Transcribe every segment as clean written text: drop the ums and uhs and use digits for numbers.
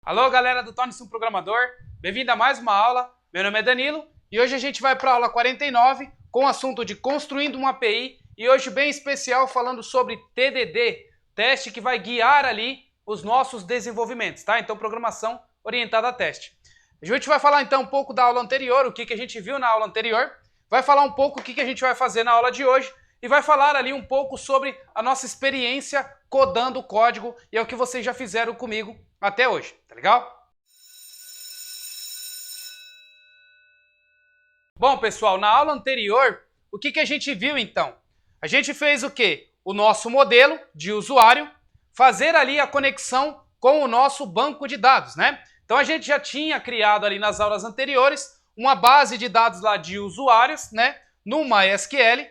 Alô, galera do Torne-se um Programador, bem-vindo a mais uma aula. Meu nome é Danilo e hoje a gente vai para a aula 49 com o assunto de construindo uma API e hoje bem especial falando sobre TDD, teste que vai guiar ali os nossos desenvolvimentos, tá? Então, programação orientada a teste. A gente vai falar então um pouco da aula anterior, o que a gente viu na aula anterior, vai falar um pouco o que a gente vai fazer na aula de hoje e vai falar ali um pouco sobre a nossa experiência codando o código e é o que vocês já fizeram comigo até hoje, tá legal? Bom, pessoal, na aula anterior, o que a gente viu então? A gente fez o quê? O nosso modelo de usuário, fazer ali a conexão com o nosso banco de dados, né? Então a gente já tinha criado ali nas aulas anteriores uma base de dados lá de usuários, né? No MySQL,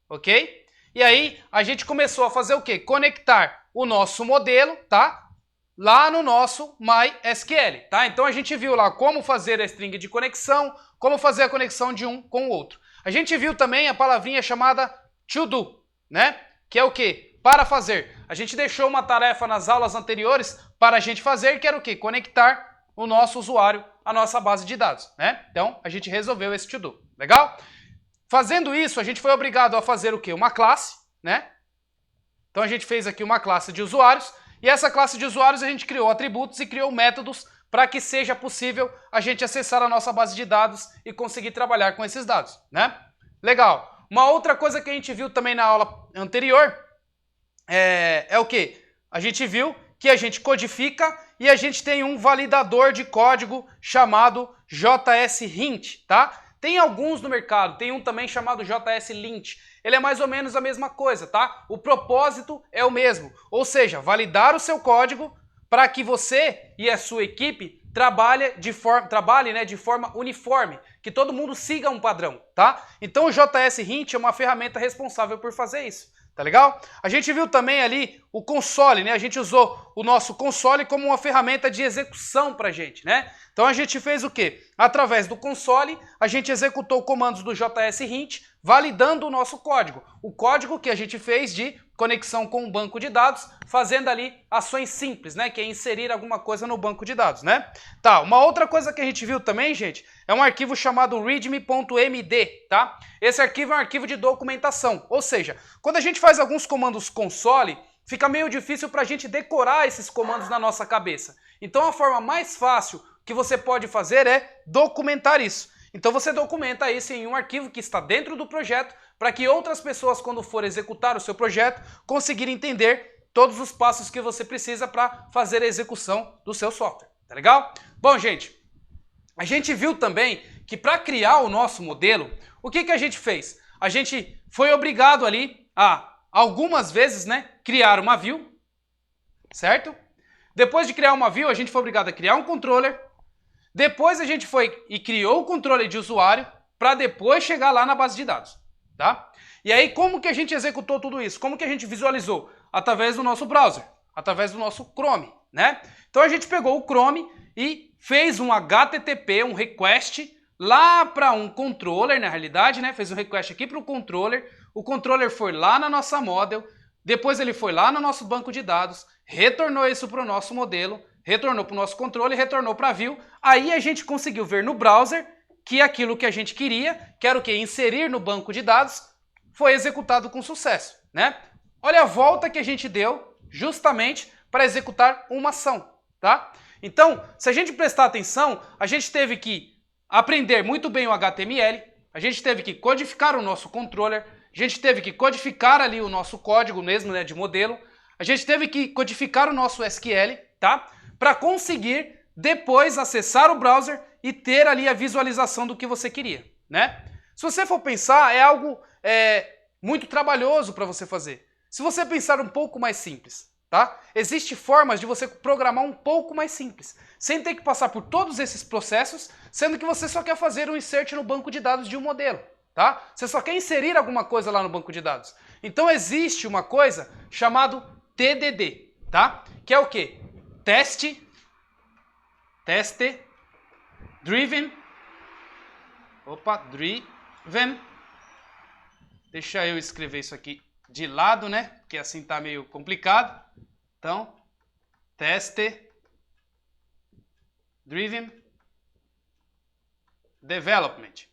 ok? E aí a gente começou a fazer o quê? Conectar o nosso modelo, tá? Lá no nosso MySQL, tá? Então a gente viu lá como fazer a string de conexão, como fazer a conexão de um com o outro. A gente viu também a palavrinha chamada to do, né? Que é o quê? Para fazer. A gente deixou uma tarefa nas aulas anteriores para a gente fazer, que era o quê? Conectar o nosso usuário à nossa base de dados, né? Então a gente resolveu esse to do, legal? Fazendo isso, a gente foi obrigado a fazer o quê? Uma classe, né? Então a gente fez aqui uma classe de usuários. E essa classe de usuários a gente criou atributos e criou métodos para que seja possível a gente acessar a nossa base de dados e conseguir trabalhar com esses dados, né? Legal. Uma outra coisa que a gente viu também na aula anterior é o quê? A gente viu que a gente codifica e a gente tem um validador de código chamado JS-Hint, tá? Tem alguns no mercado, tem um também chamado JS-Lint. Ele é mais ou menos a mesma coisa, tá? O propósito é o mesmo, ou seja, validar o seu código para que você e a sua equipe trabalhem de forma uniforme, que todo mundo siga um padrão, tá? Então o JS-Hint é uma ferramenta responsável por fazer isso. Tá legal? A gente viu também ali o console, né? A gente usou o nosso console como uma ferramenta de execução pra gente, né? Então a gente fez o quê? Através do console, a gente executou comandos do JS-Hint, validando o nosso código. O código que a gente fez de conexão com o banco de dados, fazendo ali ações simples, né? Que é inserir alguma coisa no banco de dados, né? Tá, uma outra coisa que a gente viu também, gente, é um arquivo chamado readme.md, tá? Esse arquivo é um arquivo de documentação, ou seja, quando a gente faz alguns comandos console, fica meio difícil para a gente decorar esses comandos na nossa cabeça. Então a forma mais fácil que você pode fazer é documentar isso. Então você documenta isso em um arquivo que está dentro do projeto para que outras pessoas, quando for executar o seu projeto, conseguirem entender todos os passos que você precisa para fazer a execução do seu software. Tá legal? Bom, gente, a gente viu também que para criar o nosso modelo, o que a gente fez? A gente foi obrigado ali a, algumas vezes, né, criar uma view, certo? Depois de criar uma view, a gente foi obrigado a criar um controller. Depois a gente foi e criou o controle de usuário para depois chegar lá na base de dados, tá? E aí como que a gente executou tudo isso? Como que a gente visualizou? Através do nosso browser, através do nosso Chrome, né? Então a gente pegou o Chrome e fez um HTTP, um request lá para um controller, na realidade, né? Fez um request aqui para o controller foi lá na nossa model, depois ele foi lá no nosso banco de dados, retornou isso para o nosso modelo, retornou para o nosso controle, retornou para a view. Aí a gente conseguiu ver no browser que aquilo que a gente queria, que era o que? Inserir no banco de dados, foi executado com sucesso, né? Olha a volta que a gente deu justamente para executar uma ação, tá? Então, se a gente prestar atenção, a gente teve que aprender muito bem o HTML, a gente teve que codificar o nosso controller, a gente teve que codificar ali o nosso código mesmo, né, de modelo, a gente teve que codificar o nosso SQL, tá? Para conseguir depois acessar o browser e ter ali a visualização do que você queria, né? Se você for pensar, é algo muito trabalhoso para você fazer. Se você pensar um pouco mais simples, tá? Existem formas de você programar um pouco mais simples, sem ter que passar por todos esses processos, sendo que você só quer fazer um insert no banco de dados de um modelo, tá? Você só quer inserir alguma coisa lá no banco de dados. Então existe uma coisa chamada TDD, tá? Que é o quê? Test Driven. Deixa eu escrever isso aqui de lado, né? Porque assim tá meio complicado. Então, Test Driven Development.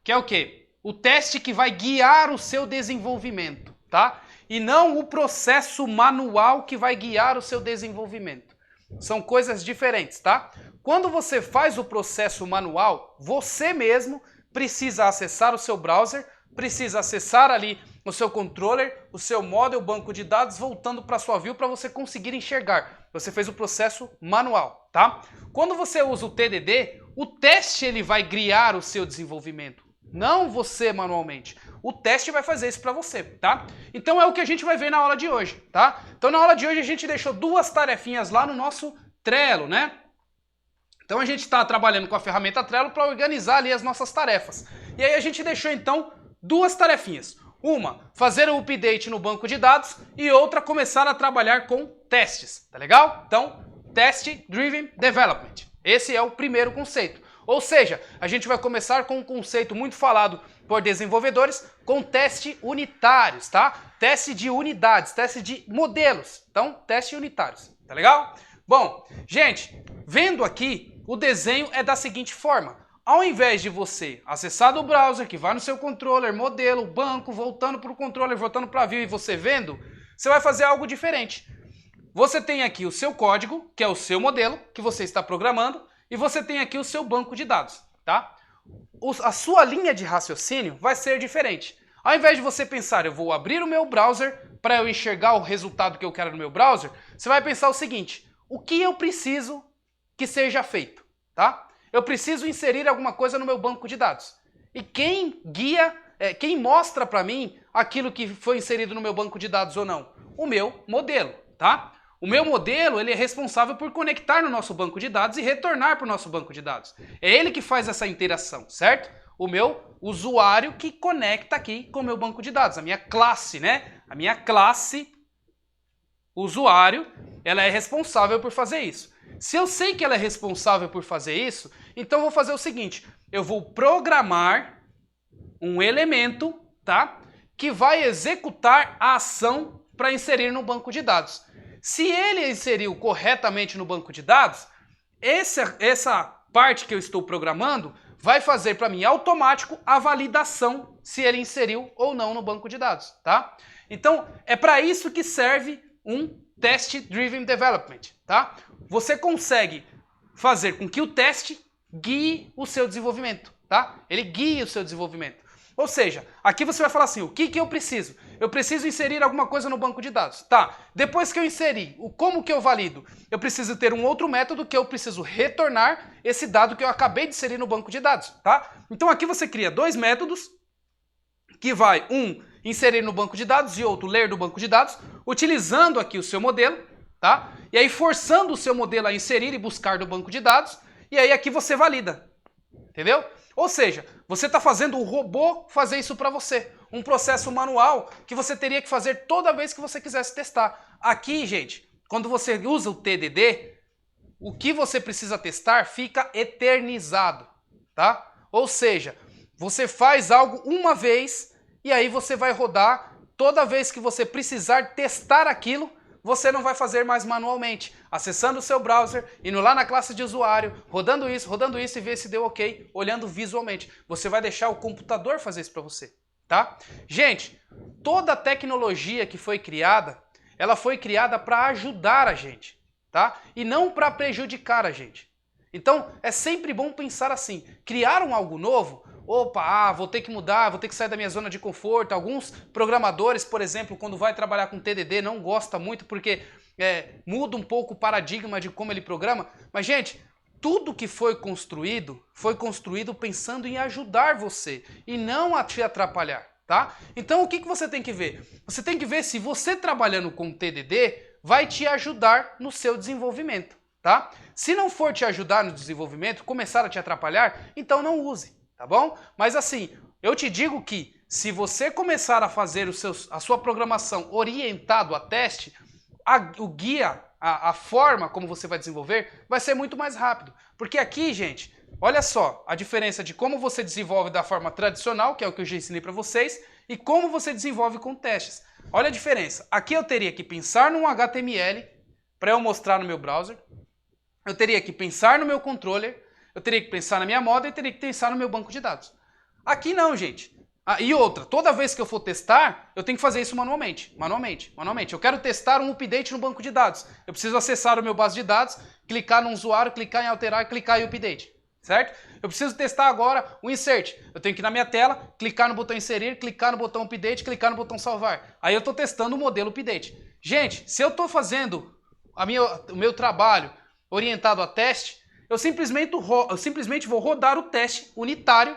Que é o quê? O teste que vai guiar o seu desenvolvimento, tá? E não o processo manual que vai guiar o seu desenvolvimento. São coisas diferentes, tá? Quando você faz o processo manual, você mesmo precisa acessar o seu browser, precisa acessar ali o seu controller, o seu model, banco de dados, voltando para a sua view para você conseguir enxergar. Você fez o processo manual, tá? Quando você usa o TDD, o teste ele vai guiar o seu desenvolvimento. Não você manualmente. O teste vai fazer isso para você, tá? Então é o que a gente vai ver na aula de hoje, tá? Então na aula de hoje a gente deixou duas tarefinhas lá no nosso Trello, né? Então a gente está trabalhando com a ferramenta Trello para organizar ali as nossas tarefas. E aí a gente deixou então duas tarefinhas. Uma, fazer o update no banco de dados e outra, começar a trabalhar com testes, tá legal? Então, Test Driven Development. Esse é o primeiro conceito. Ou seja, a gente vai começar com um conceito muito falado por desenvolvedores, com teste unitários, tá? Teste de unidades, teste de modelos. Então, teste unitários, tá legal? Bom, gente, vendo aqui, o desenho é da seguinte forma. Ao invés de você acessar do browser, que vai no seu controller, modelo, banco, voltando para o controller, voltando para a view e você vendo, você vai fazer algo diferente. Você tem aqui o seu código, que é o seu modelo, que você está programando, e você tem aqui o seu banco de dados, tá? A sua linha de raciocínio vai ser diferente. Ao invés de você pensar, eu vou abrir o meu browser para eu enxergar o resultado que eu quero no meu browser, você vai pensar o seguinte, o que eu preciso que seja feito, tá? Eu preciso inserir alguma coisa no meu banco de dados. E quem guia, quem mostra para mim aquilo que foi inserido no meu banco de dados ou não? O meu modelo, tá? O meu modelo ele é responsável por conectar no nosso banco de dados e retornar para o nosso banco de dados. É ele que faz essa interação, certo? O meu usuário que conecta aqui com o meu banco de dados, a minha classe, né? A minha classe usuário, ela é responsável por fazer isso. Se eu sei que ela é responsável por fazer isso, então eu vou fazer o seguinte, eu vou programar um elemento, tá? Que vai executar a ação para inserir no banco de dados. Se ele inseriu corretamente no banco de dados, essa parte que eu estou programando vai fazer para mim automático a validação se ele inseriu ou não no banco de dados, tá? Então, é para isso que serve um Test Driven Development, tá? Você consegue fazer com que o teste guie o seu desenvolvimento, tá? Ele guia o seu desenvolvimento. Ou seja, aqui você vai falar assim, o que eu preciso? Eu preciso inserir alguma coisa no banco de dados. Tá, depois que eu inseri, como que eu valido? Eu preciso ter um outro método que eu preciso retornar esse dado que eu acabei de inserir no banco de dados, tá? Então aqui você cria dois métodos, que vai, um, inserir no banco de dados e outro, ler do banco de dados, utilizando aqui o seu modelo, tá? E aí forçando o seu modelo a inserir e buscar do banco de dados, e aí aqui você valida, entendeu? Ou seja, você está fazendo o robô fazer isso para você. Um processo manual que você teria que fazer toda vez que você quisesse testar. Aqui, gente, quando você usa o TDD, o que você precisa testar fica eternizado, tá? Ou seja, você faz algo uma vez e aí você vai rodar toda vez que você precisar testar aquilo, você não vai fazer mais manualmente, acessando o seu browser, indo lá na classe de usuário, rodando isso e ver se deu ok, olhando visualmente. Você vai deixar o computador fazer isso para você, tá? Gente, toda a tecnologia que foi criada, ela foi criada para ajudar a gente, tá? E não para prejudicar a gente. Então, é sempre bom pensar assim, criaram algo novo, opa, vou ter que mudar, vou ter que sair da minha zona de conforto. Alguns programadores, por exemplo, quando vai trabalhar com TDD, não gosta muito porque muda um pouco o paradigma de como ele programa. Mas, gente, tudo que foi construído pensando em ajudar você e não a te atrapalhar, tá? Então, o que você tem que ver? Você tem que ver se você trabalhando com TDD vai te ajudar no seu desenvolvimento, tá? Se não for te ajudar no desenvolvimento, começar a te atrapalhar, então não use. Tá bom? Mas assim, eu te digo que se você começar a fazer a sua programação orientado a teste, o guia, a forma como você vai desenvolver, vai ser muito mais rápido. Porque aqui, gente, olha só a diferença de como você desenvolve da forma tradicional, que é o que eu já ensinei para vocês, e como você desenvolve com testes. Olha a diferença. Aqui eu teria que pensar num HTML, para eu mostrar no meu browser. Eu teria que pensar no meu controller, eu teria que pensar na minha moda e teria que pensar no meu banco de dados. Aqui não, gente. E outra, toda vez que eu for testar, eu tenho que fazer isso manualmente. Eu quero testar um update no banco de dados. Eu preciso acessar o meu base de dados, clicar no usuário, clicar em alterar, clicar em update. Certo? Eu preciso testar agora o insert. Eu tenho que ir na minha tela, clicar no botão inserir, clicar no botão update, clicar no botão salvar. Aí eu estou testando o modelo update. Gente, se eu estou fazendo o meu trabalho orientado a teste, eu simplesmente vou rodar o teste unitário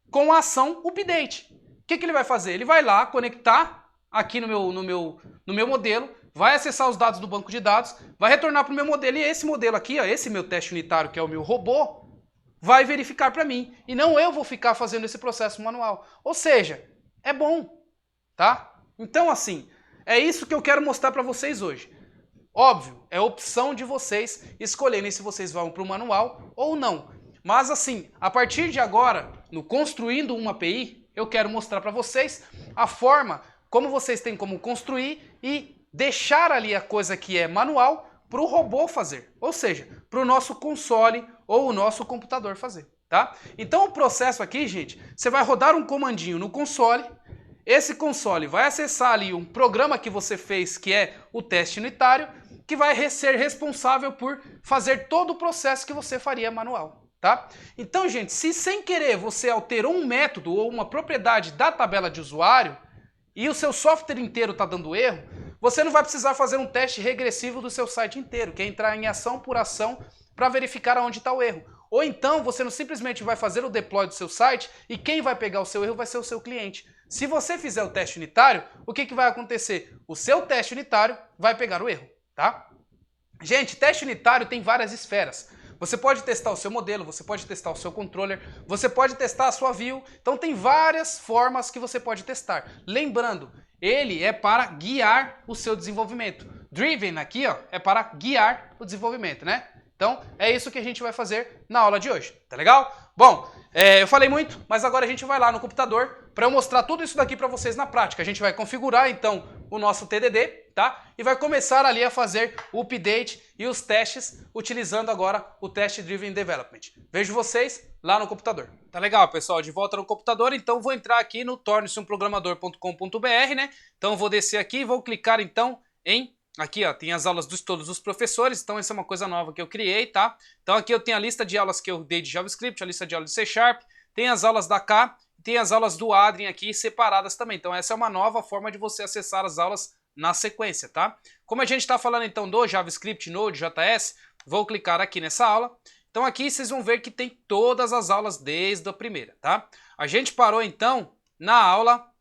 com a ação update. O que ele vai fazer? Ele vai lá conectar aqui no meu modelo, vai acessar os dados do banco de dados, vai retornar para o meu modelo e esse modelo aqui, ó, esse meu teste unitário, que é o meu robô, vai verificar para mim. E não eu vou ficar fazendo esse processo manual. Ou seja, é bom, tá? Então, assim, é isso que eu quero mostrar para vocês hoje. Óbvio, é opção de vocês escolherem se vocês vão para o manual ou não. Mas assim, a partir de agora, no Construindo uma API, eu quero mostrar para vocês a forma como vocês têm como construir e deixar ali a coisa que é manual para o robô fazer. Ou seja, para o nosso console ou o nosso computador fazer, tá? Então o processo aqui, gente, você vai rodar um comandinho no console. Esse console vai acessar ali um programa que você fez, que é o teste unitário, que vai ser responsável por fazer todo o processo que você faria manual, tá? Então, gente, se sem querer você alterou um método ou uma propriedade da tabela de usuário e o seu software inteiro está dando erro, você não vai precisar fazer um teste regressivo do seu site inteiro, que é entrar em ação por ação para verificar onde está o erro. Ou então você não simplesmente vai fazer o deploy do seu site e quem vai pegar o seu erro vai ser o seu cliente. Se você fizer o teste unitário, o que vai acontecer? O seu teste unitário vai pegar o erro, tá? Gente, teste unitário tem várias esferas. Você pode testar o seu modelo, você pode testar o seu controller, você pode testar a sua view. Então tem várias formas que você pode testar. Lembrando, ele é para guiar o seu desenvolvimento. Driven aqui, ó, é para guiar o desenvolvimento, né? Então, é isso que a gente vai fazer na aula de hoje, tá legal? Bom, eu falei muito, mas agora a gente vai lá no computador para eu mostrar tudo isso daqui para vocês na prática. A gente vai configurar, então, o nosso TDD, tá? E vai começar ali a fazer o update e os testes, utilizando agora o Test Driven Development. Vejo vocês lá no computador. Tá legal, pessoal? De volta no computador, então vou entrar aqui no torne-se-um-programador.com.br, né? Então vou descer aqui e vou clicar, então, em... Aqui, ó, tem as aulas de todos os professores, então essa é uma coisa nova que eu criei, tá? Então aqui eu tenho a lista de aulas que eu dei de JavaScript, a lista de aulas de C Sharp, tem as aulas da K, tem as aulas do Adrien aqui separadas também. Então essa é uma nova forma de você acessar as aulas na sequência, tá? Como a gente está falando então do JavaScript, Node.js, vou clicar aqui nessa aula. Então aqui vocês vão ver que tem todas as aulas desde a primeira, tá? A gente parou então na aula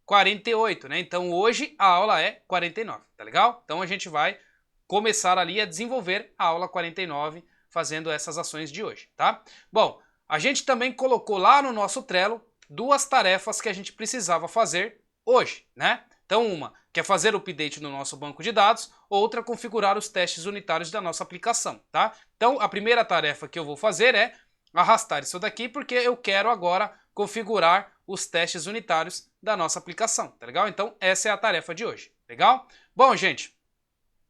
48, né? Então hoje a aula é 49, tá legal? Então a gente vai começar ali a desenvolver a aula 49 fazendo essas ações de hoje, tá? Bom, a gente também colocou lá no nosso Trello duas tarefas que a gente precisava fazer hoje, né? Então uma que é fazer o update no nosso banco de dados, outra configurar os testes unitários da nossa aplicação, tá? Então a primeira tarefa que eu vou fazer é arrastar isso daqui porque eu quero agora configurar os testes unitários da nossa aplicação, tá legal? Então essa é a tarefa de hoje, legal? Bom, gente,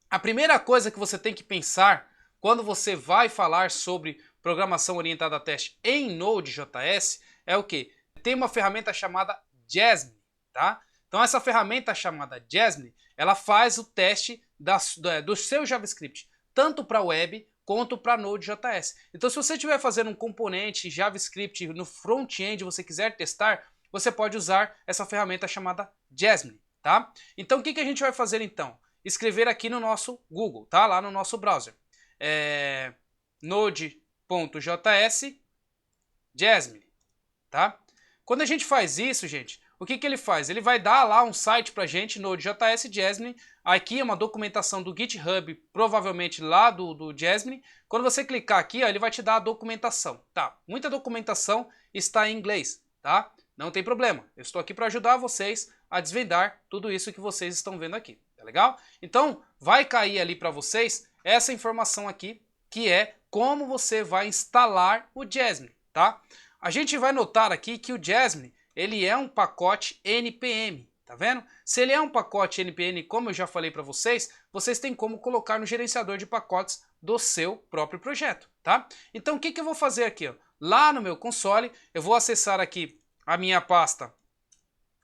a primeira coisa que você tem que pensar quando você vai falar sobre programação orientada a teste em Node.js é o quê? Tem uma ferramenta chamada Jasmine, tá? Então essa ferramenta chamada Jasmine, ela faz o teste do seu JavaScript, tanto para web quanto para Node.js. Então se você estiver fazendo um componente JavaScript no front-end e você quiser testar, você pode usar essa ferramenta chamada Jasmine, tá? Então o que a gente vai fazer então? Escrever aqui no nosso Google, tá? Lá no nosso browser. Node.js Jasmine, tá? Quando a gente faz isso, gente, o que ele faz? Ele vai dar lá um site pra gente, Node.js Jasmine. Aqui é uma documentação do GitHub, provavelmente lá do Jasmine. Quando você clicar aqui, ó, ele vai te dar a documentação, tá? Muita documentação está em inglês, tá? Não tem problema, eu estou aqui para ajudar vocês a desvendar tudo isso que vocês estão vendo aqui, tá legal? Então, vai cair ali para vocês essa informação aqui, que é como você vai instalar o Jasmine, tá? A gente vai notar aqui que o Jasmine, ele é um pacote NPM, Tá vendo? Se ele é um pacote NPM, como eu já falei para vocês, vocês têm como colocar no gerenciador de pacotes do seu próprio projeto, tá? Então o que eu vou fazer aqui? Ó? Lá no meu console, eu vou acessar aqui a minha pasta,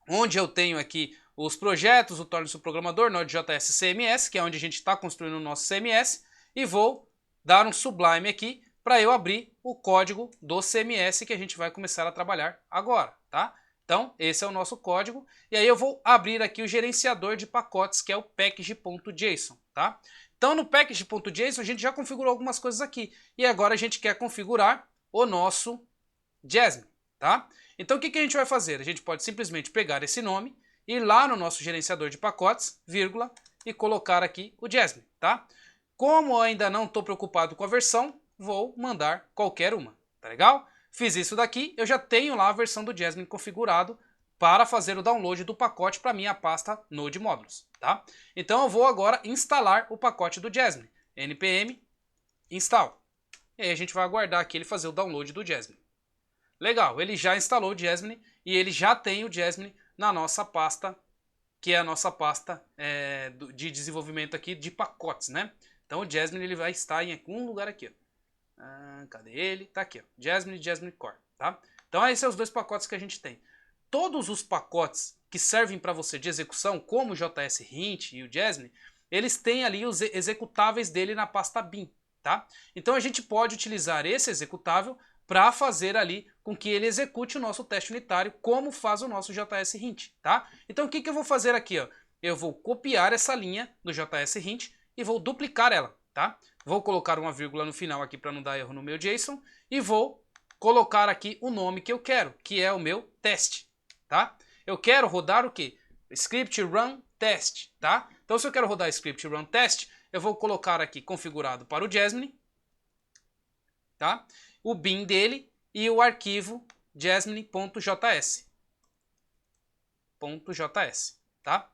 onde eu tenho aqui os projetos, o Torne-se Programador, Node.js CMS, que é onde a gente está construindo o nosso CMS, e vou dar um Sublime aqui para eu abrir o código do CMS que a gente vai começar a trabalhar agora, tá? Então, esse é o nosso código, e aí eu vou abrir aqui o gerenciador de pacotes, que é o package.json, tá? Então, no package.json a gente já configurou algumas coisas aqui, e agora a gente quer configurar o nosso Jasmine, tá? Então, o que a gente vai fazer? A gente pode simplesmente pegar esse nome, ir lá no nosso gerenciador de pacotes, vírgula, e colocar aqui o Jasmine, tá? Como eu ainda não estou preocupado com a versão, vou mandar qualquer uma, tá legal? Fiz isso daqui, eu já tenho lá a versão do Jasmine configurado para fazer o download do pacote para minha pasta Node Modules, tá? Então eu vou agora instalar o pacote do Jasmine, npm install. E aí a gente vai aguardar aqui ele fazer o download do Jasmine. Legal, ele já instalou o Jasmine e ele já tem o Jasmine na nossa pasta, que é a nossa pasta de desenvolvimento aqui de pacotes, né? Então o Jasmine ele vai estar em algum lugar aqui, ó. Cadê ele? Tá aqui, ó. Jasmine e Jasmine Core, tá? Então esses são os dois pacotes que a gente tem. Todos os pacotes que servem para você de execução, como o JS Hint e o Jasmine, eles têm ali os executáveis dele na pasta bin, tá? Então a gente pode utilizar esse executável para fazer ali com que ele execute o nosso teste unitário, como faz o nosso JS Hint, tá? Então o que eu vou fazer aqui, ó? Eu vou copiar essa linha do JS Hint e vou duplicar ela, tá? Vou colocar uma vírgula no final aqui para não dar erro no meu JSON e vou colocar aqui o nome que eu quero, que é o meu teste, tá? Eu quero rodar o quê? Script run test, tá? Então se eu quero rodar script run test, eu vou colocar aqui configurado para o Jasmine, tá? O bin dele e o arquivo jasmine.js, tá?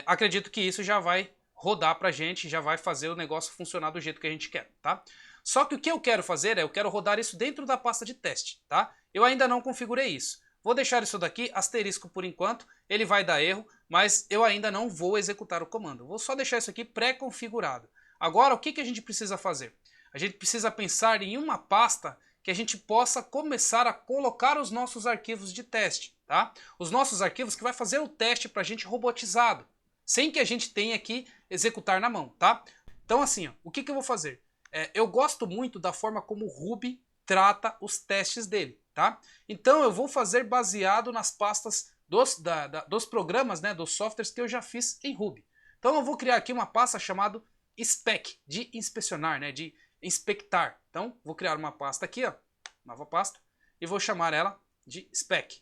Acredito que isso já vai rodar pra gente, já vai fazer o negócio funcionar do jeito que a gente quer, tá? Só que o que eu quero fazer eu quero rodar isso dentro da pasta de teste, tá? Eu ainda não configurei isso. Vou deixar isso daqui asterisco por enquanto, ele vai dar erro, mas eu ainda não vou executar o comando. Vou só deixar isso aqui pré-configurado. Agora, o que a gente precisa fazer? A gente precisa pensar em uma pasta que a gente possa começar a colocar os nossos arquivos de teste, tá? Os nossos arquivos que vai fazer o teste pra gente robotizado, sem que a gente tenha que executar na mão, tá? Então assim, ó, o que eu vou fazer? Eu gosto muito da forma como o Ruby trata os testes dele, tá? Então eu vou fazer baseado nas pastas dos programas, né, dos softwares que eu já fiz em Ruby. Então eu vou criar aqui uma pasta chamada spec, de inspecionar, né, de inspectar. Então vou criar uma pasta aqui, ó, nova pasta, e vou chamar ela de spec.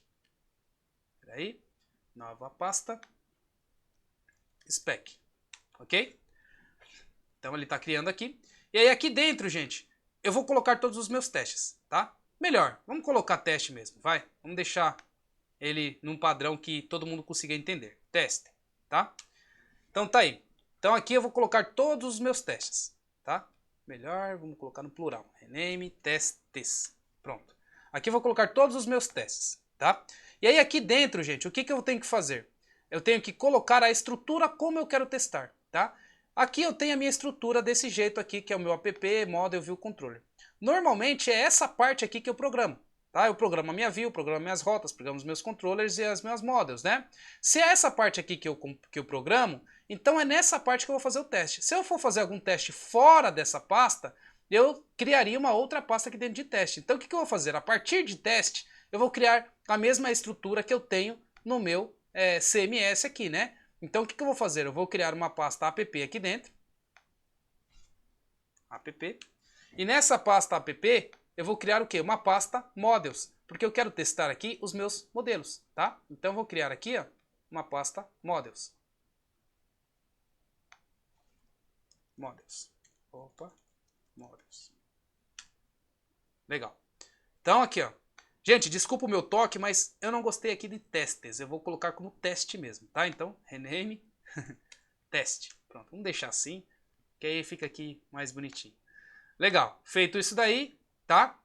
Peraí, nova pasta, spec, ok? Então ele está criando aqui. E aí aqui dentro, gente, eu vou colocar todos os meus testes, tá? Melhor, vamos colocar teste mesmo, vai? Vamos deixar ele num padrão que todo mundo consiga entender. Teste, tá? Então tá aí. Então aqui eu vou colocar todos os meus testes, tá? Melhor, vamos colocar no plural. Rename testes. Pronto. Aqui eu vou colocar todos os meus testes, tá? E aí aqui dentro, gente, o que eu tenho que fazer? Eu tenho que colocar a estrutura como eu quero testar, tá? Aqui eu tenho a minha estrutura desse jeito aqui, que é o meu app, model, view, controller. Normalmente é essa parte aqui que eu programo, tá? Eu programo a minha view, programo minhas rotas, programo os meus controllers e as minhas models, né? Se é essa parte aqui que eu programo, então é nessa parte que eu vou fazer o teste. Se eu for fazer algum teste fora dessa pasta, eu criaria uma outra pasta aqui dentro de teste. Então o que eu vou fazer? A partir de teste, eu vou criar a mesma estrutura que eu tenho no meu CMS aqui, né? Então o que eu vou fazer? Eu vou criar uma pasta app aqui dentro. App. E nessa pasta app, eu vou criar o quê? Uma pasta models. Porque eu quero testar aqui os meus modelos, tá? Então eu vou criar aqui, ó, uma pasta models. Models. Legal. Então aqui, ó. Gente, desculpa o meu toque, mas eu não gostei aqui de testes. Eu vou colocar como teste mesmo, tá? Então, rename teste. Pronto, vamos deixar assim, que aí fica aqui mais bonitinho. Legal. Feito isso daí, tá?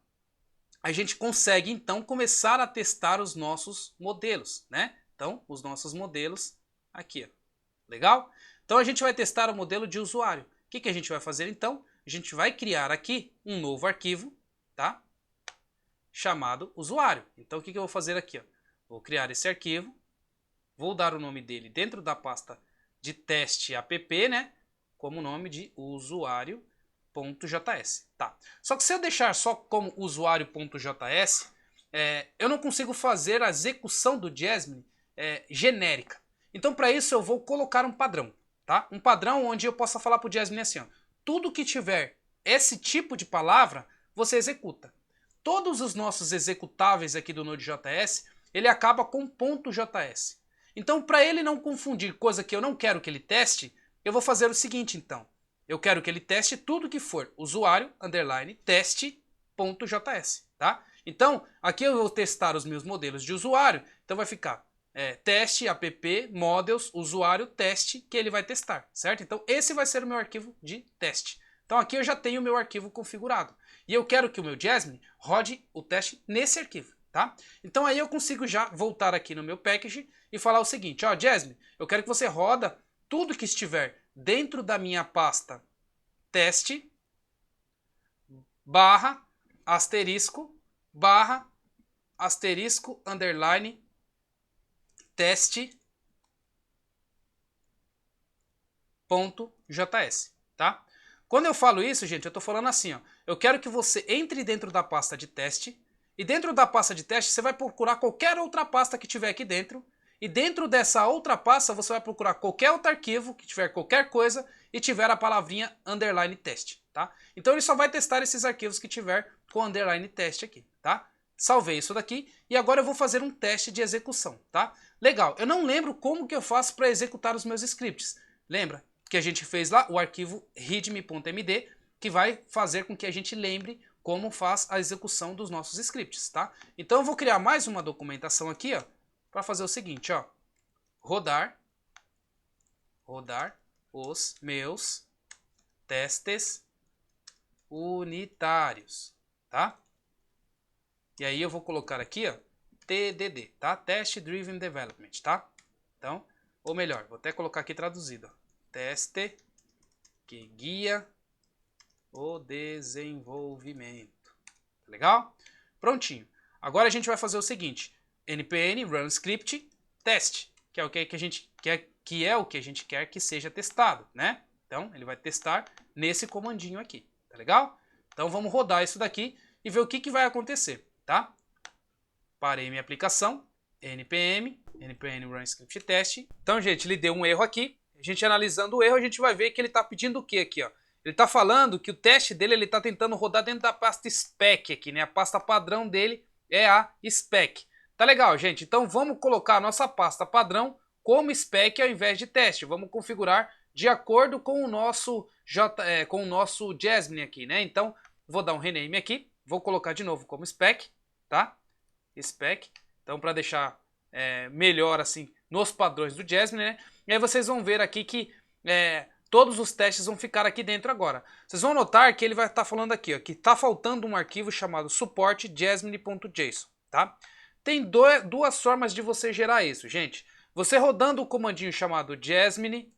A gente consegue, então, começar a testar os nossos modelos, né? Então, os nossos modelos aqui, ó. Legal? Então a gente vai testar o modelo de usuário. O que a gente vai fazer então? A gente vai criar aqui um novo arquivo, tá? Chamado usuário. Então o que eu vou fazer aqui? Ó? Vou criar esse arquivo, vou dar o nome dele dentro da pasta de teste app, né? Como nome de usuário.js. Tá. Só que se eu deixar só como usuário.js, eu não consigo fazer a execução do Jasmine genérica. Então para isso eu vou colocar um padrão. Tá? Um padrão onde eu possa falar para o Jasmine assim, ó, tudo que tiver esse tipo de palavra, você executa. Todos os nossos executáveis aqui do Node.js, ele acaba com .js. Então, para ele não confundir coisa que eu não quero que ele teste, eu vou fazer o seguinte, então. Eu quero que ele teste tudo que for usuário, teste.js, tá? Então, aqui eu vou testar os meus modelos de usuário, então vai ficar teste, app, models, usuário, teste, que ele vai testar, certo? Então, esse vai ser o meu arquivo de teste. Então, aqui eu já tenho o meu arquivo configurado. E eu quero que o meu Jasmine rode o teste nesse arquivo, tá? Então, aí eu consigo já voltar aqui no meu package e falar o seguinte, ó, Jasmine, eu quero que você roda tudo que estiver dentro da minha pasta teste, **, underline, teste.js, tá? Quando eu falo isso, gente, eu estou falando assim, ó, eu quero que você entre dentro da pasta de teste, e dentro da pasta de teste você vai procurar qualquer outra pasta que tiver aqui dentro, e dentro dessa outra pasta você vai procurar qualquer outro arquivo que tiver qualquer coisa e tiver a palavrinha underline teste, tá? Então ele só vai testar esses arquivos que tiver com underline teste aqui, tá? Salvei isso daqui e agora eu vou fazer um teste de execução, tá? Legal, eu não lembro como que eu faço para executar os meus scripts. Lembra que a gente fez lá o arquivo readme.md, que vai fazer com que a gente lembre como faz a execução dos nossos scripts, tá? Então eu vou criar mais uma documentação aqui, ó, para fazer o seguinte, ó, rodar os meus testes unitários, tá? E aí eu vou colocar aqui, ó, TDD, tá? Test Driven Development, tá? Então, ou melhor, vou até colocar aqui traduzido, ó, teste que guia o desenvolvimento. Tá legal? Prontinho. Agora a gente vai fazer o seguinte, npm run script test, que é o que a gente quer, que seja testado, né? Então, ele vai testar nesse comandinho aqui, tá legal? Então, vamos rodar isso daqui e ver o que vai acontecer, tá? Parei minha aplicação, npm run script test. Então, gente, ele deu um erro aqui. A gente analisando o erro, a gente vai ver que ele está pedindo o que aqui, ó? Ele está falando que o teste dele, ele está tentando rodar dentro da pasta spec aqui, né? A pasta padrão dele é a spec. Tá legal, gente? Então vamos colocar a nossa pasta padrão como spec ao invés de teste. Vamos configurar de acordo com o nosso Jasmine aqui, né? Então vou dar um rename aqui, vou colocar de novo como spec, tá? Spec. Então para deixar melhor assim nos padrões do Jasmine, né? E aí vocês vão ver aqui que todos os testes vão ficar aqui dentro agora. Vocês vão notar que ele vai estar falando aqui, ó, que está faltando um arquivo chamado support jasmine.json, tá? Tem duas formas de você gerar isso, gente. Você rodando o comandinho chamado jasmine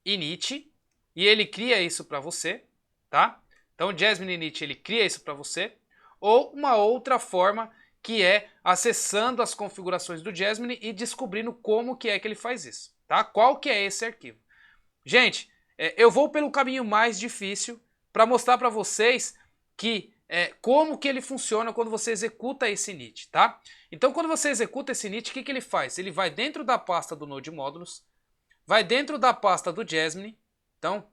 init e ele cria isso para você, tá? Então o jasmine init ele cria isso para você. Ou uma outra forma que é acessando as configurações do Jasmine e descobrindo como que é que ele faz isso, tá? Qual que é esse arquivo? Gente, eu vou pelo caminho mais difícil para mostrar para vocês que como que ele funciona quando você executa esse init, tá? Então, quando você executa esse init, o que ele faz? Ele vai dentro da pasta do Node Modules, vai dentro da pasta do Jasmine. Então,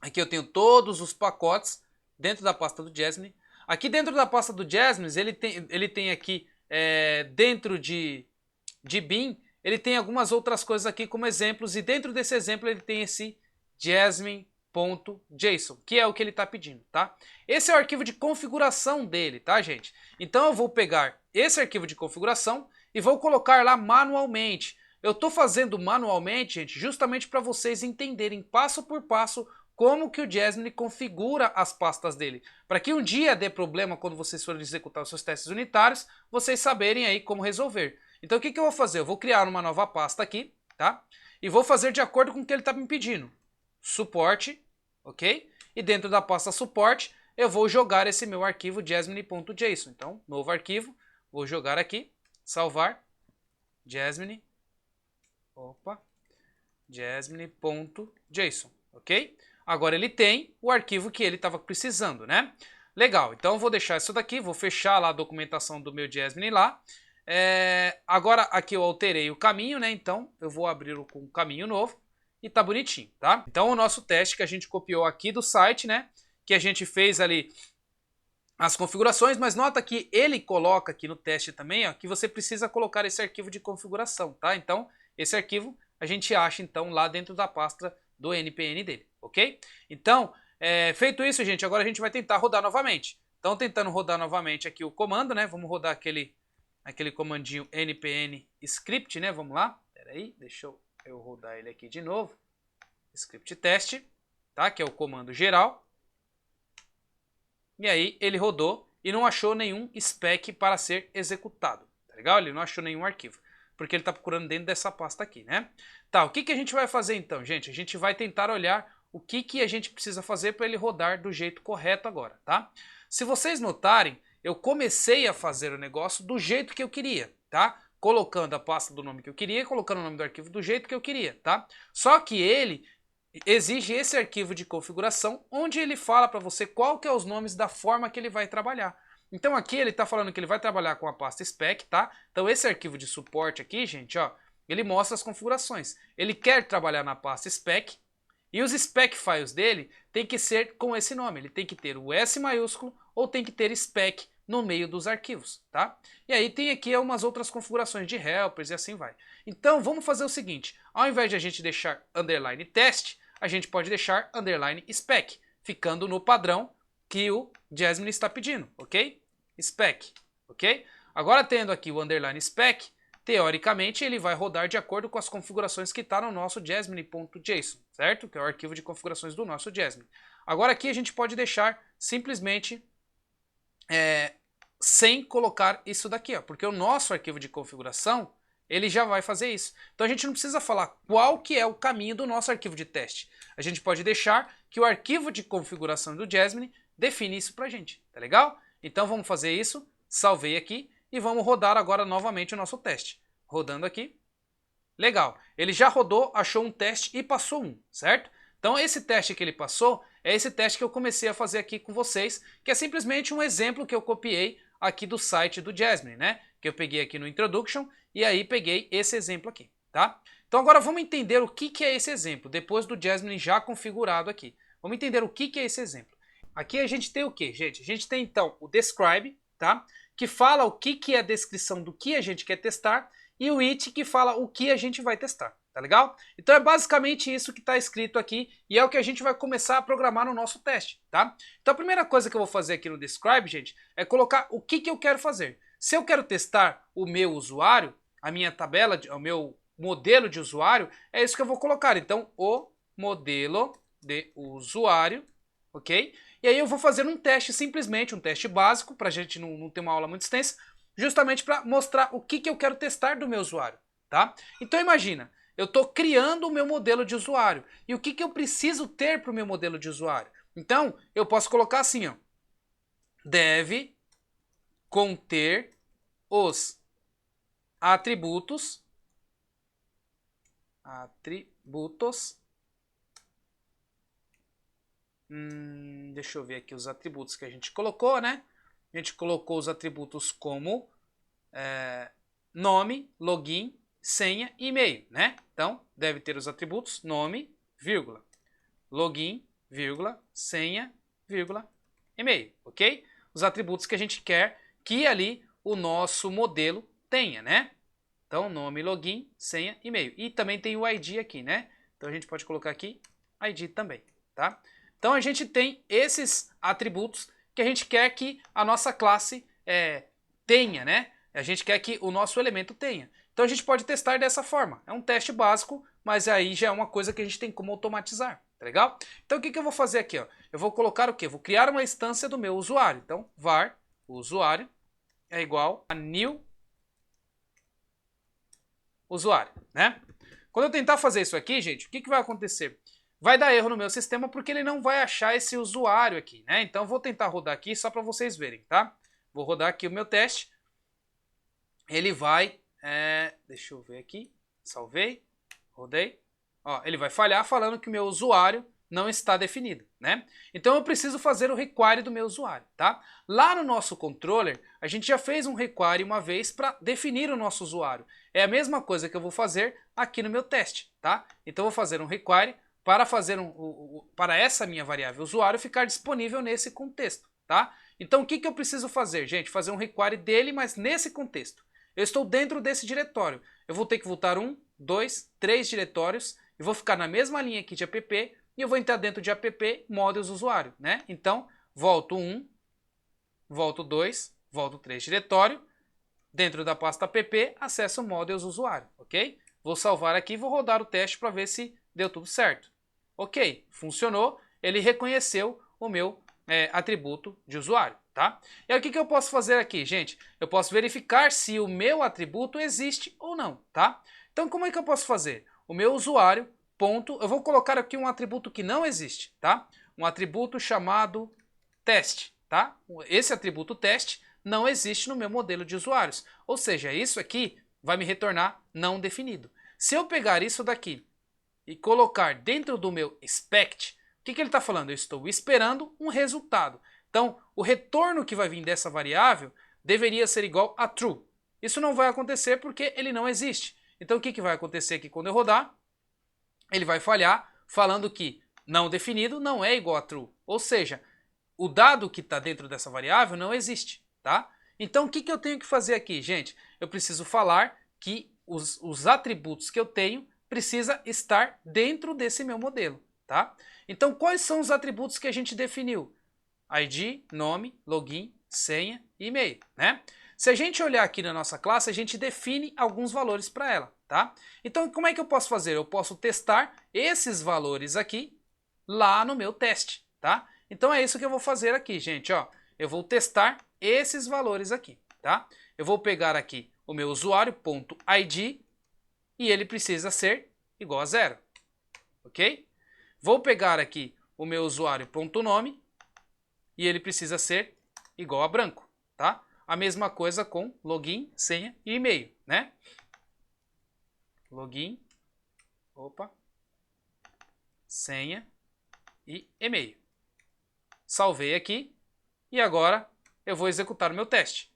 aqui eu tenho todos os pacotes dentro da pasta do Jasmine. Aqui dentro da pasta do Jasmine, ele tem aqui dentro de bin, ele tem algumas outras coisas aqui como exemplos, e dentro desse exemplo ele tem esse jasmine.json, que é o que ele está pedindo, tá? Esse é o arquivo de configuração dele, tá, gente? Então eu vou pegar esse arquivo de configuração e vou colocar lá manualmente. Eu estou fazendo manualmente, gente, justamente para vocês entenderem passo por passo como que o Jasmine configura as pastas dele, para que um dia dê problema quando vocês forem executar os seus testes unitários, vocês saberem aí como resolver. Então o que eu vou fazer? Eu vou criar uma nova pasta aqui, tá? E vou fazer de acordo com o que ele está me pedindo. Suporte, ok? E dentro da pasta suporte, eu vou jogar esse meu arquivo jasmine.json. Então, novo arquivo, vou jogar aqui, salvar, jasmine, jasmine.json, ok? Agora ele tem o arquivo que ele estava precisando, né? Legal, então eu vou deixar isso daqui, vou fechar lá a documentação do meu Jasmine lá. Agora aqui eu alterei o caminho, né? Então eu vou abrir com um caminho novo e tá bonitinho, tá? Então o nosso teste que a gente copiou aqui do site, né? Que a gente fez ali as configurações, mas nota que ele coloca aqui no teste também, ó, que você precisa colocar esse arquivo de configuração, tá? Então esse arquivo a gente acha então lá dentro da pasta do npm dele, ok? Então, feito isso, gente, agora a gente vai tentar rodar novamente. Então, tentando rodar novamente aqui o comando, né? Vamos rodar aquele comandinho npm script, né? Vamos lá. Espera aí, deixa eu rodar ele aqui de novo. Script test, tá? Que é o comando geral. E aí ele rodou e não achou nenhum spec para ser executado, tá legal? Ele não achou nenhum arquivo, porque ele está procurando dentro dessa pasta aqui, né? Tá, o que a gente vai fazer então, gente? A gente vai tentar olhar o que a gente precisa fazer para ele rodar do jeito correto agora, tá? Se vocês notarem, eu comecei a fazer o negócio do jeito que eu queria, tá? Colocando a pasta do nome que eu queria, colocando o nome do arquivo do jeito que eu queria, tá? Só que ele exige esse arquivo de configuração, onde ele fala para você qual que é os nomes da forma que ele vai trabalhar. Então aqui ele está falando que ele vai trabalhar com a pasta spec, tá? Então esse arquivo de suporte aqui, gente, ó, ele mostra as configurações. Ele quer trabalhar na pasta spec e os spec files dele tem que ser com esse nome. Ele tem que ter o S maiúsculo ou tem que ter spec no meio dos arquivos, tá? E aí tem aqui umas outras configurações de helpers e assim vai. Então vamos fazer o seguinte, ao invés de a gente deixar underline test, a gente pode deixar underline spec, ficando no padrão que o Jasmine está pedindo, ok? Spec, ok? Agora tendo aqui o underline spec, teoricamente ele vai rodar de acordo com as configurações que está no nosso jasmine.json, certo? Que é o arquivo de configurações do nosso Jasmine. Agora aqui a gente pode deixar simplesmente sem colocar isso daqui, ó, porque o nosso arquivo de configuração ele já vai fazer isso. Então a gente não precisa falar qual que é o caminho do nosso arquivo de teste. A gente pode deixar que o arquivo de configuração do Jasmine define isso pra gente, tá legal? Então vamos fazer isso, salvei aqui e vamos rodar agora novamente o nosso teste. Rodando aqui. Legal, ele já rodou, achou um teste e passou um, certo? Então esse teste que ele passou é esse teste que eu comecei a fazer aqui com vocês, que é simplesmente um exemplo que eu copiei aqui do site do Jasmine, né? Que eu peguei aqui no Introduction e aí peguei esse exemplo aqui, tá? Então agora vamos entender o que é esse exemplo, depois do Jasmine já configurado aqui. Vamos entender o que é esse exemplo. Aqui a gente tem o que, gente? A gente tem então o describe, tá? Que fala o que é a descrição do que a gente quer testar e o it que fala o que a gente vai testar, tá legal? Então é basicamente isso que está escrito aqui e é o que a gente vai começar a programar no nosso teste, tá? Então a primeira coisa que eu vou fazer aqui no describe, gente, é colocar o que eu quero fazer. Se eu quero testar o meu usuário, a minha tabela, o meu modelo de usuário, é isso que eu vou colocar. Então, o modelo de usuário, ok? E aí eu vou fazer um teste, simplesmente um teste básico, para a gente não ter uma aula muito extensa, justamente para mostrar o que eu quero testar do meu usuário, tá? Então imagina, eu estou criando o meu modelo de usuário. E o que eu preciso ter para o meu modelo de usuário? Então, eu posso colocar assim, ó. Deve conter os atributos deixa eu ver aqui os atributos que a gente colocou, né? A gente colocou os atributos como nome, login, senha e e-mail, né? Então, deve ter os atributos nome, vírgula, login, vírgula, senha, vírgula, e-mail, ok? Os atributos que a gente quer que ali o nosso modelo tenha, né? Então, nome, login, senha, e-mail. E também tem o ID aqui, né? Então, a gente pode colocar aqui ID também, tá? Então, a gente tem esses atributos que a gente quer que a nossa classe tenha, né? A gente quer que o nosso elemento tenha. Então, a gente pode testar dessa forma. É um teste básico, mas aí já é uma coisa que a gente tem como automatizar, tá legal? Então, o que eu vou fazer aqui, ó? Eu vou colocar o quê? Vou criar uma instância do meu usuário. Então, var usuário é igual a new usuário, né? Quando eu tentar fazer isso aqui, gente, o que vai acontecer? Vai dar erro no meu sistema porque ele não vai achar esse usuário aqui, né? Então eu vou tentar rodar aqui só para vocês verem, tá? Vou rodar aqui o meu teste. Ele vai... deixa eu ver aqui. Salvei. Rodei. Ó, ele vai falhar falando que o meu usuário não está definido, né? Então eu preciso fazer o require do meu usuário, tá? Lá no nosso controller, a gente já fez um require uma vez para definir o nosso usuário. É a mesma coisa que eu vou fazer aqui no meu teste, tá? Então eu vou fazer um require para fazer para essa minha variável usuário ficar disponível nesse contexto, tá? Então o que eu preciso fazer, gente? Fazer um require dele, mas nesse contexto. Eu estou dentro desse diretório. Eu vou ter que voltar 1, 2, 3 diretórios e vou ficar na mesma linha aqui de app e eu vou entrar dentro de app models usuário, né? Então, volto 1, volto 2, volto 3 diretório, dentro da pasta app, acesso models usuário, ok? Vou salvar aqui e vou rodar o teste para ver se deu tudo certo. Ok, funcionou, ele reconheceu o meu atributo de usuário, tá? E aí o que eu posso fazer aqui, gente? Eu posso verificar se o meu atributo existe ou não, tá? Então como é que eu posso fazer? O meu usuário, ponto, eu vou colocar aqui um atributo que não existe, tá? Um atributo chamado teste, tá? Esse atributo teste não existe no meu modelo de usuários, ou seja, isso aqui vai me retornar não definido. Se eu pegar isso daqui e colocar dentro do meu expect, o que ele está falando? Eu estou esperando um resultado. Então, o retorno que vai vir dessa variável deveria ser igual a true. Isso não vai acontecer porque ele não existe. Então, o que vai acontecer aqui quando eu rodar? Ele vai falhar falando que não definido não é igual a true. Ou seja, o dado que está dentro dessa variável não existe, tá? Então, o que eu tenho que fazer aqui, gente? Eu preciso falar que os atributos que eu tenho precisa estar dentro desse meu modelo, tá? Então, quais são os atributos que a gente definiu? ID, nome, login, senha e e-mail, né? Se a gente olhar aqui na nossa classe, a gente define alguns valores para ela, tá? Então, como é que eu posso fazer? Eu posso testar esses valores aqui lá no meu teste, tá? Então é isso que eu vou fazer aqui, gente, ó. Eu vou testar esses valores aqui, tá? Eu vou pegar aqui o meu usuário.id e ele precisa ser igual a 0, ok? Vou pegar aqui o meu usuário.nome e ele precisa ser igual a branco, tá? A mesma coisa com login, senha e e-mail, né? Login, senha e e-mail. Salvei aqui e agora eu vou executar o meu teste.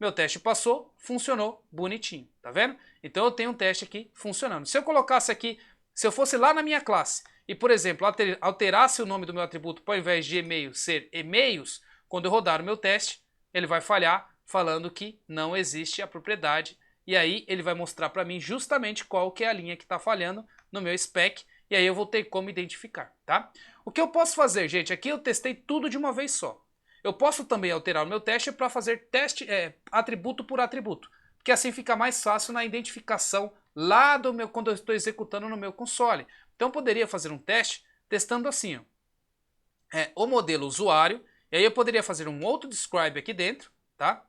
Meu teste passou, funcionou bonitinho, tá vendo? Então eu tenho um teste aqui funcionando. Se eu colocasse aqui, se eu fosse lá na minha classe e, por exemplo, alterasse o nome do meu atributo para ao invés de e-mail ser e-mails, quando eu rodar o meu teste, ele vai falhar falando que não existe a propriedade e aí ele vai mostrar para mim justamente qual que é a linha que está falhando no meu spec e aí eu vou ter como identificar, tá? O que eu posso fazer, gente, aqui eu testei tudo de uma vez só. Eu posso também alterar o meu teste para fazer teste atributo por atributo, porque assim fica mais fácil na identificação lá do meu quando eu estou executando no meu console. Então eu poderia fazer um teste testando assim, ó, o modelo usuário, e aí eu poderia fazer um outro describe aqui dentro, tá?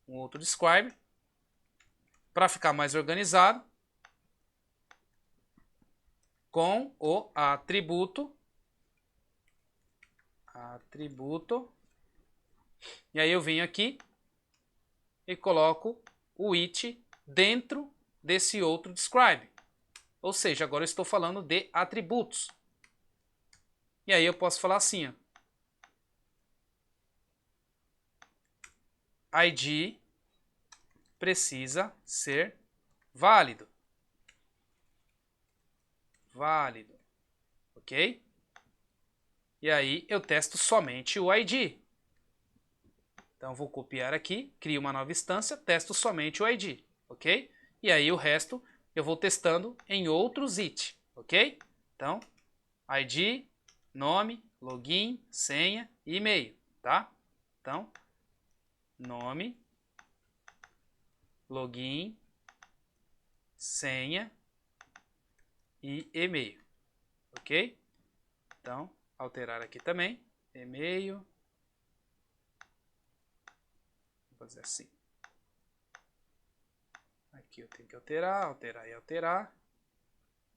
Um outro describe para ficar mais organizado com o atributo. E aí eu venho aqui e coloco o it dentro desse outro describe. Ou seja, agora eu estou falando de atributos. E aí eu posso falar assim, ó. ID precisa ser válido. Válido. Ok? E aí eu testo somente o ID. Então vou copiar aqui, crio uma nova instância, testo somente o ID, ok? E aí o resto eu vou testando em outros it, ok? Então, ID, nome, login, senha e e-mail, tá? Então, nome, login, senha e e-mail, ok? Então, alterar aqui também, e-mail, vou fazer assim, aqui eu tenho que alterar, alterar e alterar.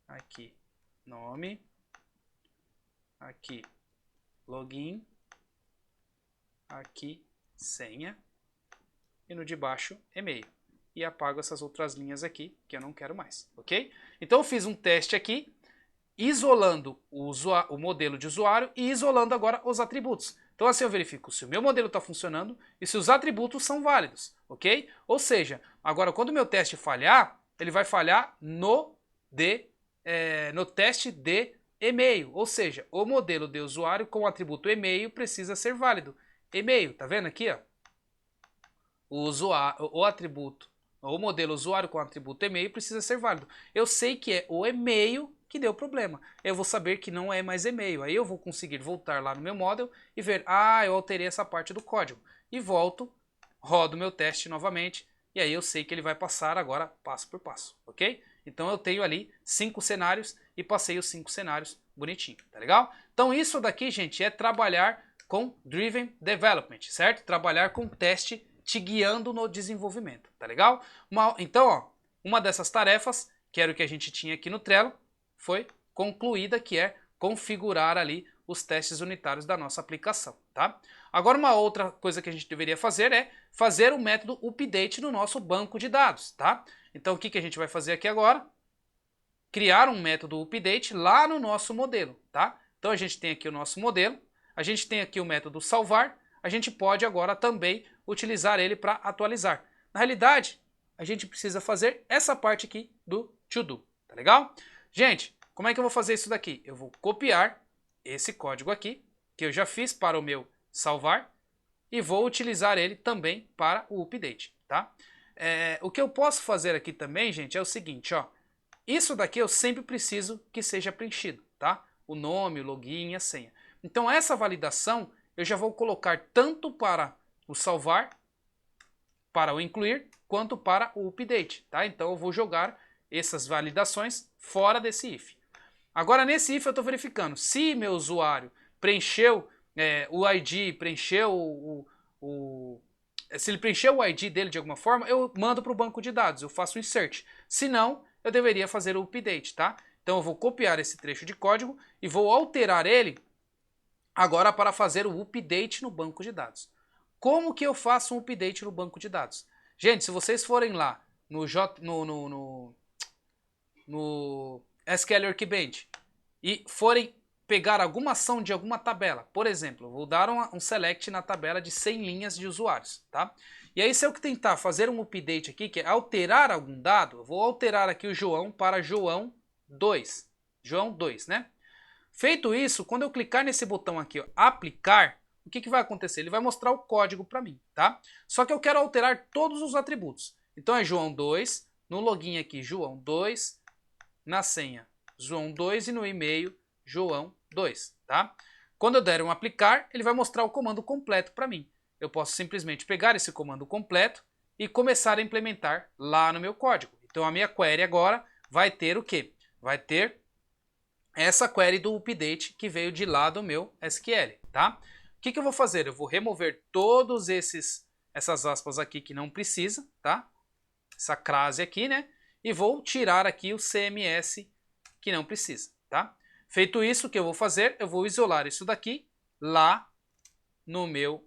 Aqui, nome. Aqui, login. Aqui, senha. E no de baixo, e-mail. E apago essas outras linhas aqui, que eu não quero mais, ok? Então eu fiz um teste aqui, isolando o modelo de usuário e isolando agora os atributos. Então assim eu verifico se o meu modelo está funcionando e se os atributos são válidos, ok? Ou seja, agora quando o meu teste falhar, ele vai falhar no teste de e-mail, ou seja, o modelo de usuário com o atributo e-mail precisa ser válido. E-mail, tá vendo aqui, ó? O modelo usuário com o atributo e-mail precisa ser válido. Eu sei que é o e-mail que deu problema. Eu vou saber que não é mais e-mail. Aí eu vou conseguir voltar lá no meu model e ver, eu alterei essa parte do código. E volto, rodo meu teste novamente, e aí eu sei que ele vai passar agora passo por passo, ok? Então eu tenho ali 5 cenários e passei os 5 cenários bonitinho, tá legal? Então isso daqui, gente, é trabalhar com Driven Development, certo? Trabalhar com teste te guiando no desenvolvimento, tá legal? Então, ó, uma dessas tarefas, que era o que a gente tinha aqui no Trello, foi concluída, que é configurar ali os testes unitários da nossa aplicação, tá? Agora uma outra coisa que a gente deveria fazer é fazer o método update no nosso banco de dados, tá? Então o que a gente vai fazer aqui agora? Criar um método update lá no nosso modelo, tá? Então a gente tem aqui o nosso modelo, a gente tem aqui o método salvar, a gente pode agora também utilizar ele para atualizar. Na realidade, a gente precisa fazer essa parte aqui do to-do, tá legal? Gente, como é que eu vou fazer isso daqui? Eu vou copiar esse código aqui, que eu já fiz para o meu salvar, e vou utilizar ele também para o update, tá? O que eu posso fazer aqui também, gente, é o seguinte, ó. Isso daqui eu sempre preciso que seja preenchido, tá? O nome, o login e a senha. Então essa validação eu já vou colocar tanto para o salvar, para o incluir, quanto para o update, tá? Então eu vou jogar essas validações fora desse if. Agora nesse if eu estou verificando se meu usuário preencheu o ID, se ele preencheu o ID dele de alguma forma, eu mando para o banco de dados, eu faço um insert. Se não, eu deveria fazer o update, tá? Então eu vou copiar esse trecho de código e vou alterar ele agora para fazer o update no banco de dados. Como que eu faço um update no banco de dados? Gente, se vocês forem lá no SQL Workbench e forem pegar alguma ação de alguma tabela, por exemplo, vou dar um select na tabela de 100 linhas de usuários, tá? E aí se eu tentar fazer um update aqui, que é alterar algum dado, eu vou alterar aqui o João para João 2. João 2, né? Feito isso, quando eu clicar nesse botão aqui, ó, aplicar, o que vai acontecer? Ele vai mostrar o código para mim, tá? Só que eu quero alterar todos os atributos. Então é João 2, no login aqui João 2, na senha João 2 e no e-mail João 2, tá? Quando eu der um aplicar, ele vai mostrar o comando completo para mim. Eu posso simplesmente pegar esse comando completo e começar a implementar lá no meu código. Então a minha query agora vai ter o quê? Vai ter essa query do update que veio de lá do meu SQL, tá? O que eu vou fazer? Eu vou remover todos essas aspas aqui que não precisa, tá? Essa crase aqui, né? E vou tirar aqui o CMS que não precisa, tá? Feito isso, o que eu vou fazer? Eu vou isolar isso daqui lá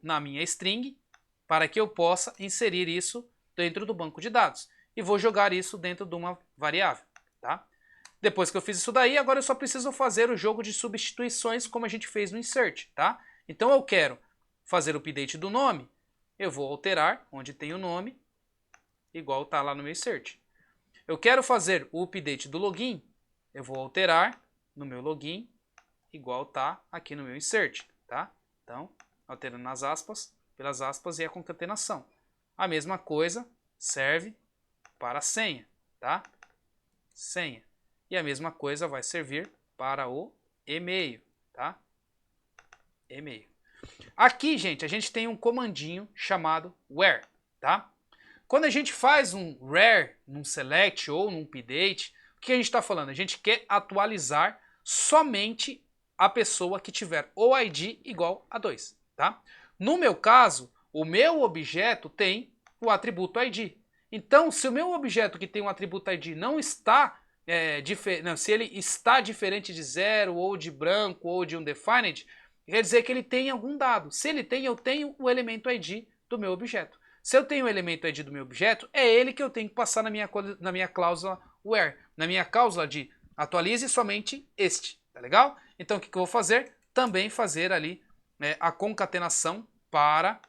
na minha string para que eu possa inserir isso dentro do banco de dados. E vou jogar isso dentro de uma variável, tá? Depois que eu fiz isso daí, agora eu só preciso fazer o jogo de substituições como a gente fez no insert, tá? Então eu quero fazer o update do nome, eu vou alterar onde tem o nome, igual está lá no meu insert. Eu quero fazer o update do login, eu vou alterar no meu login, igual está aqui no meu insert, tá? Então, alterando as aspas, pelas aspas e a concatenação. A mesma coisa serve para a senha, tá? Senha. E a mesma coisa vai servir para o e-mail, tá? E-mail. Aqui, gente, a gente tem um comandinho chamado where, tá? Quando a gente faz um where num select ou num update, o que a gente está falando? A gente quer atualizar somente a pessoa que tiver o ID igual a 2, tá? No meu caso, o meu objeto tem o atributo ID. Então, se o meu objeto que tem um atributo ID não está se ele está diferente de 0, ou de branco, ou de undefined, quer dizer que ele tem algum dado. Se ele tem, eu tenho o elemento ID do meu objeto. Se eu tenho o elemento ID do meu objeto, é ele que eu tenho que passar na minha cláusula where. Na minha cláusula de atualize somente este, tá legal? Então o que eu vou fazer? Também fazer ali a concatenação para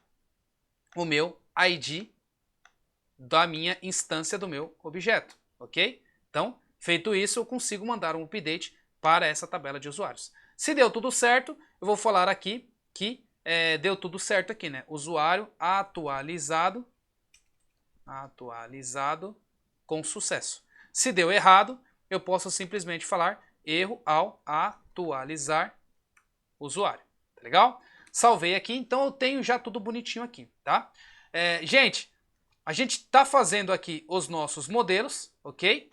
o meu ID da minha instância do meu objeto, ok? Então, feito isso, eu consigo mandar um update para essa tabela de usuários. Se deu tudo certo, eu vou falar aqui que deu tudo certo aqui, né? Usuário atualizado com sucesso. Se deu errado, eu posso simplesmente falar erro ao atualizar usuário, tá legal? Salvei aqui, então eu tenho já tudo bonitinho aqui, tá? Gente, a gente está fazendo aqui os nossos modelos, ok?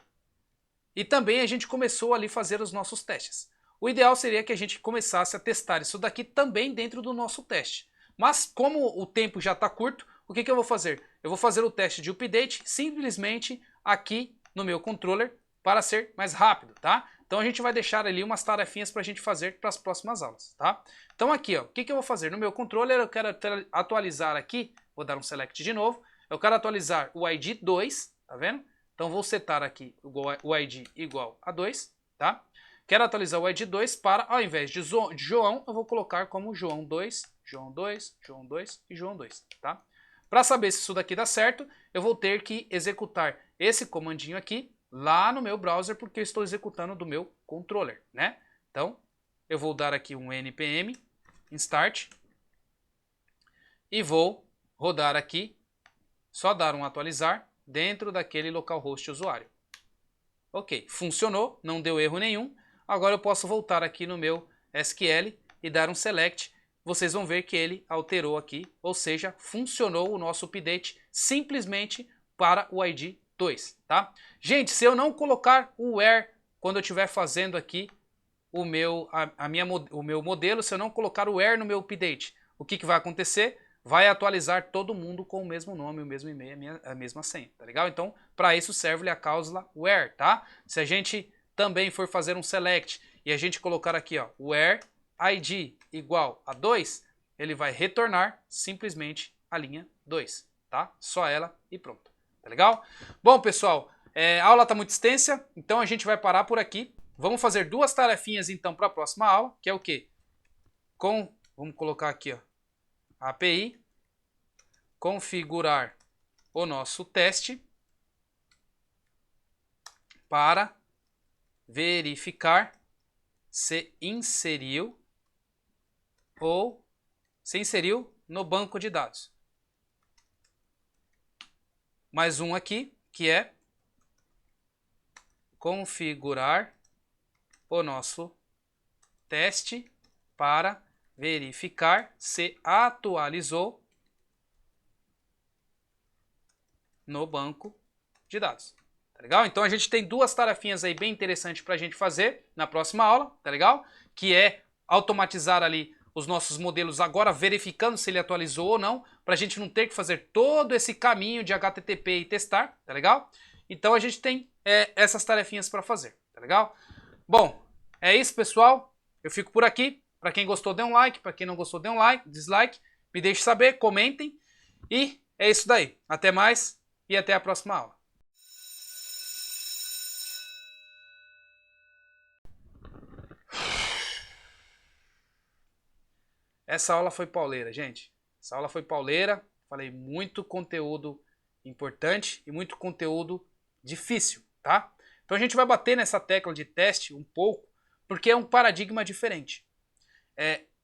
E também a gente começou ali a fazer os nossos testes. O ideal seria que a gente começasse a testar isso daqui também dentro do nosso teste. Mas como o tempo já está curto, o que eu vou fazer? Eu vou fazer o teste de update simplesmente aqui no meu controller para ser mais rápido, tá? Então a gente vai deixar ali umas tarefinhas para a gente fazer para as próximas aulas, tá? Então aqui, ó, o que eu vou fazer? No meu controller eu quero atualizar aqui, vou dar um select de novo, eu quero atualizar o ID 2, tá vendo? Então vou setar aqui o ID igual a 2, tá? Quero atualizar o ID 2 para, ao invés de João, eu vou colocar como João 2, João 2, João 2 e João 2, tá? Para saber se isso daqui dá certo, eu vou ter que executar esse comandinho aqui lá no meu browser, porque eu estou executando do meu controller, né? Então, eu vou dar aqui um npm start e vou rodar aqui, só dar um atualizar dentro daquele localhost usuário. Ok, funcionou, não deu erro nenhum. Agora eu posso voltar aqui no meu SQL e dar um select. Vocês vão ver que ele alterou aqui, ou seja, funcionou o nosso update simplesmente para o ID 2, tá? Gente, se eu não colocar o where quando eu estiver fazendo aqui o meu modelo, se eu não colocar o where no meu update, o que vai acontecer? Vai atualizar todo mundo com o mesmo nome, o mesmo e-mail, a mesma senha, tá legal? Então, para isso serve a cláusula where, tá? Se a gente também for fazer um select e a gente colocar aqui, ó, where id igual a 2, ele vai retornar simplesmente a linha 2, tá? Só ela e pronto, tá legal? Bom, pessoal, a aula tá muito extensa, então a gente vai parar por aqui. Vamos fazer duas tarefinhas então para a próxima aula, que é o quê? Vamos colocar aqui, ó, API, configurar o nosso teste para verificar se inseriu ou se inseriu no banco de dados. Mais um aqui, que é configurar o nosso teste para verificar se atualizou no banco de dados. Tá legal? Então a gente tem duas tarefinhas aí bem interessantes para a gente fazer na próxima aula, tá legal? Que é automatizar ali os nossos modelos agora verificando se ele atualizou ou não, para a gente não ter que fazer todo esse caminho de HTTP e testar, tá legal? Então a gente tem essas tarefinhas para fazer, tá legal? Bom, é isso, pessoal. Eu fico por aqui. Para quem gostou, dê um like. Para quem não gostou, dê um like, dislike. Me deixe saber, comentem. E é isso daí. Até mais e até a próxima aula. Essa aula foi pauleira, gente. Essa aula foi pauleira. Falei muito conteúdo importante e muito conteúdo difícil, tá? Então a gente vai bater nessa tecla de teste um pouco, porque é um paradigma diferente.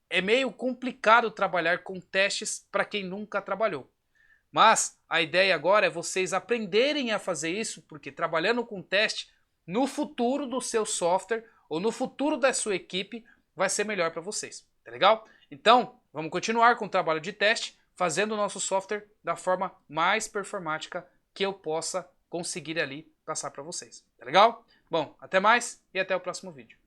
É meio complicado trabalhar com testes para quem nunca trabalhou. Mas a ideia agora é vocês aprenderem a fazer isso, porque trabalhando com teste, no futuro do seu software ou no futuro da sua equipe, vai ser melhor para vocês, tá legal? Então, vamos continuar com o trabalho de teste, fazendo o nosso software da forma mais performática que eu possa conseguir ali passar para vocês, tá legal? Bom, até mais e até o próximo vídeo.